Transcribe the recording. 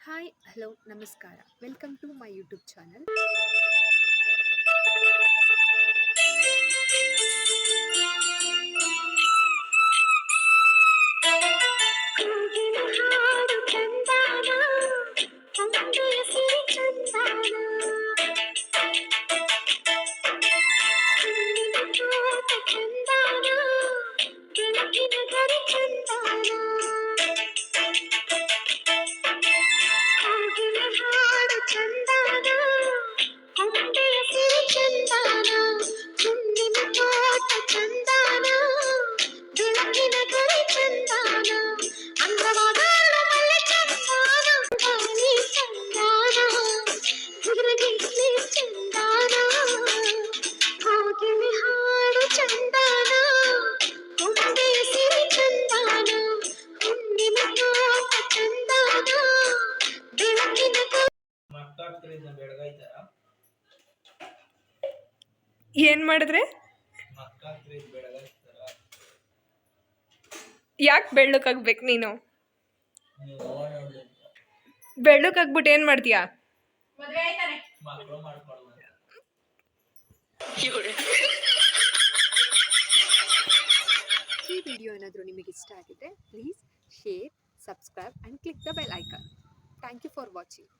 Hi hello ನಮಸ್ಕಾರ welcome to my YouTube channel. ಕೋಗಿಲ ಹಾಡು ಚಂದಾನ ತಂದೆಯ ಸಿರಿ ಚಂದಾನ ಕಣ್ಣಿನ ತೋಟ ಚಂದಾನ ಬೆಳಕಿನ ಗರಿ ಚಂದಾನ ಕೋಗಿಲ ಹಾಡು ಚಂದಾನ ತಂದೆಯ ಸಿರಿ ಚಂದಾನ ಕಣ್ಣಿನ ತೋಟ ಚಂದಾನ ಬೆಳಕಿನ ಗರಿ ಚಂದಾನ ಅಂದವಾದ ಮಲ್ಲೆ ಚಂದಾನ ಗಾಳಿ ಚಂದಾನ ಹುಡುಗಿಲಿ ಚಂದಾನ ಕೋಗಿಲೆ ಹಾಡು ಚಂದಾನ ಕೊಂಡೆ ಸಿರಿ ಚಂದಾನ ಹುಣ್ಣಿಮ ತೋಟ ಚಂದಾನ ಬೆಳಕಿನ ಮಕ್ಕಳಿಂದ ಬೆಳಗಾಯ್ತಾರ ಏನ್ ಮಾಡಿದ್ರೆ ಮಕ್ಕಳಿಂದ ಬೆಳಗಾಯ್ತಾರ ಯಾಕೆ ಬೆಳ್ಳಕ್ಕಾಗ್ಬೇಕು ನೀನು? ನೀವು ನೋಡಿ ಬೆಳ್ಳಕ್ಕಾಗ್ಬಿಟ್ಟು ಏನು ಮಾಡ್ತೀಯಾ? ಮಕ್ಕಳು ಮಾಡ್ಕೊಳ್ಳ ಈ ವಿಡಿಯೋ ಏನಾದರೂ ನಿಮಗೆ ಇಷ್ಟ ಆಗಿದೆ please share, subscribe and click the bell icon. Thank you for watching.